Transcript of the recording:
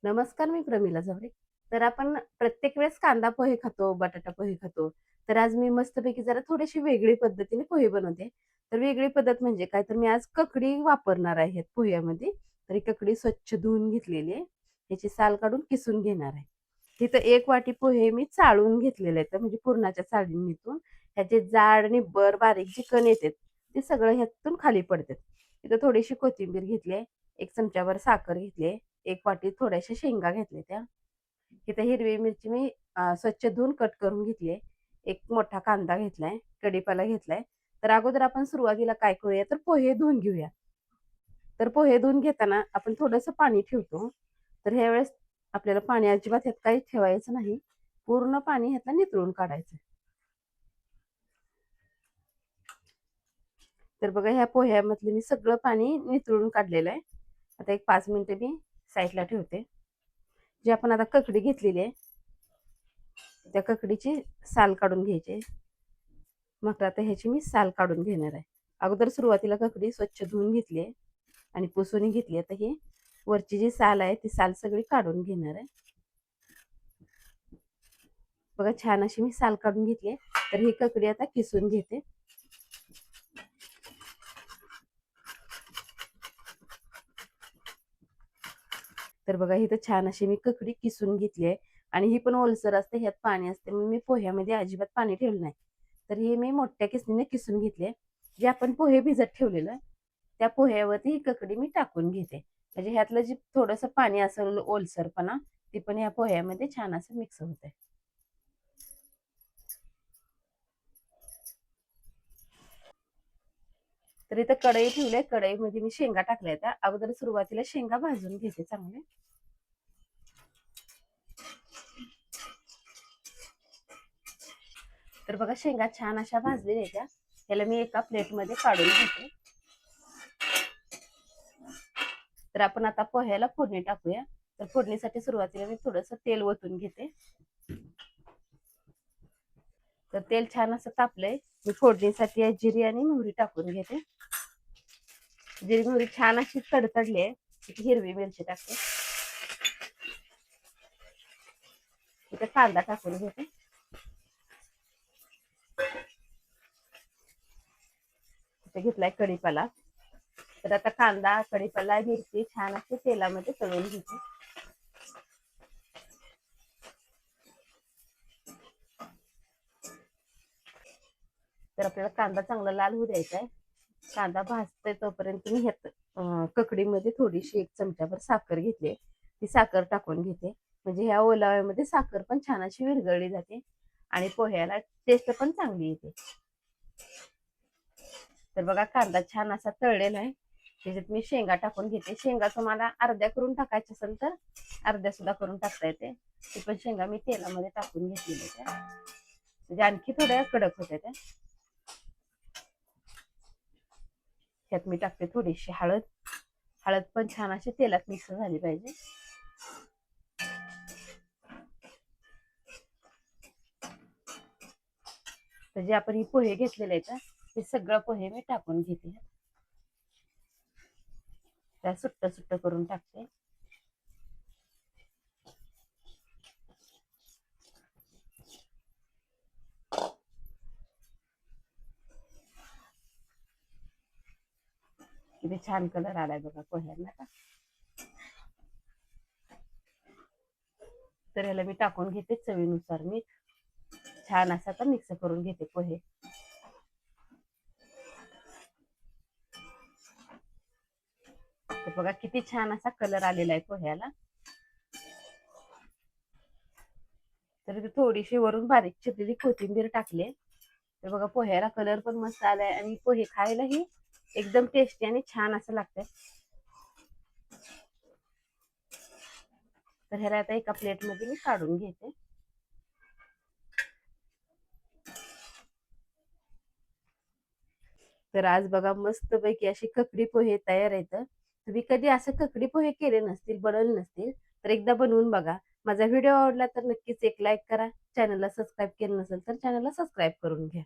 नमस्कार, मी प्रमिला झावरे. तर आपण प्रत्येक वेळेस कांदा पोहे खातो, बटाटा पोहे खातो. तर आज मी मस्तपैकी जरा थोडीशी वेगळी पद्धतीने पोहे बनवते. तर वेगळी पद्धत म्हणजे काय, तर मी आज ककडी वापरणार आहे पोह्यामध्ये. तर ही ककडी स्वच्छ धुवून घेतलेली आहे. याची साल काढून किसून घेणार आहे. तिथं 1 वाटी पोहे मी चाळून घेतलेले आहेत, म्हणजे पुरणाच्या चाळणीतून. ह्याचे जाड आणि बारीक जे कण येतात, ते सगळं ह्यातून खाली पडतात. तिथं थोडीशी कोथिंबीर घेतली आहे, 1 चमचाभर साखर घेतली आहे, 1 वाटी थोड्याशा शेंगा घेतल्या त्या. इथे हिरवी मिरची मी स्वच्छ धुवून कट करून घेतली आहे. 1 मोठा कांदा घेतलाय, कढीपत्ता घेतलाय. तर अगोदर आपण सुरुवातीला काय करूया, तर पोहे धुवून घेऊया. तर पोहे धुवून घेताना आपण थोडंसं पाणी ठेवतो. तर ह्यावेळेस आपल्याला पाणी अजिबात ह्यात काही ठेवायचं नाही. पूर्ण पाणी ह्यातलं निथळून काढायचं. तर बघा ह्या पोह्यामधलं मी सगळं पाणी निथळून काढलेलं आहे. आता एक 5 मिनिटं मी साईडला ठेवते. जी आपण आता ककडी घेतलेली आहे, त्या ककडीची साल काढून घ्यायची. मग आता ह्याची मी साल काढून घेणार आहे. अगोदर सुरुवातीला ककडी स्वच्छ धुवून घेतली आहे आणि पुसून घेतली. आता ही वरची जी साल आहे ती साल सगळी काढून घेणार आहे. बघा छान अशी मी साल काढून घेतली. तर ही ककडी आता किसून घेते. तर बघा ही तर छान अशी मी ककडी किसून घेतली आहे आणि ही पण ओलसर असते, ह्यात पाणी असते, म्हणून मी पोह्यामध्ये अजिबात पाणी ठेवलं नाही. तर ही मी मोठ्या किसणीने किसून घेतली. जे आपण पोहे भिजत ठेवलेलं त्या पोह्यावरती ही ककडी मी टाकून घेते. म्हणजे ह्यातलं जे थोडंसं पाणी असेल ओलसरपणा, ते पण या पोह्यामध्ये छान असं मिक्स होतंय. तर इथं कढई ठेवली. कढईमध्ये मी शेंगा टाकल्या. त्या अगोदर सुरुवातीला शेंगा भाजून घेते चांगले. तर बघा शेंगा छान अशा भाजलेल्या त्या. त्याला मी एका प्लेटमध्ये काढून घेते. तर आपण आता पोह्याला फोडणी टाकूया. तर फोडणीसाठी सुरुवातीला मी थोडंसं तेल ओतून घेते. तर तेल छान असं तापलंय. मी फोडणीसाठी जिरी आणि मोहरी टाकून घेते. जिरी मोहरी छान अशी तडतडली आहे. हिरवी मिरची टाकते. इथे कांदा टाकून घेते. इथे घेतलाय कढीपत्ता. तर आता कांदा, कढीपत्ता, मिरची छान अशी तेलामध्ये तळून घेते. तर आपल्याला कांदा चांगला लाल होऊ द्यायचा आहे. कांदा भाजतोय तोपर्यंत मी ह्यात ककडीमध्ये थोडीशी 1 चमचाभर साखर घेतली. ती साखर टाकून घेते. म्हणजे ह्या ओलाव्यामध्ये साखर पण छान अशी विरघळली जाते आणि पोह्याला टेस्ट पण चांगली येते. तर बघा कांदा छान असा तळलेला आहे. त्याच्यात मी शेंगा टाकून घेते. शेंगा तुम्हाला अर्ध्या करून टाकायच्या असेल तर अर्ध्या सुद्धा करून टाकता येते. ती पण शेंगा मी तेलामध्ये टाकून घेतलेल्या त्या, म्हणजे आणखी थोड्या कडक होत्या त्या. त्यात मी टाकते थोडीशी हळद. हळद पण छान अशी तेलात मिक्स झाली पाहिजे. तर जे आपण ही पोहे घेतलेले आहेत ते सगळं पोहे मी टाकून घेते. त्या सुट्ट सुट्ट करून टाकते. किती छान कलर आलाय बघा पोह्यांना का. तर ह्याला मी टाकून घेते चवीनुसार मीठ. छान असा तर मिक्स करून घेते पोहे. तर बघा किती छान असा कलर आलेला आहे पोह्याला. तर थोडीशी वरून बारीक चिरलेली कोथिंबीर टाकली. तर बघा पोह्याला कलर पण मस्त आलाय आणि पोहे खायलाही एकदम टेस्टी आणि छान असं लागतंय. तर ह्याला आता एका प्लेटमध्ये मी काढून घेते. तर आज बघा मस्तपैकी अशी ककडी पोहे तयार आहेत. तुम्ही कधी असं ककडी पोहे केले नसतील, बनवले नसतील, तर एकदा बनवून बघा. माझा व्हिडिओ आवडला तर नक्कीच एक लाईक करा. चॅनलला सबस्क्राईब केलं नसेल तर चॅनलला सबस्क्राईब करून घ्या.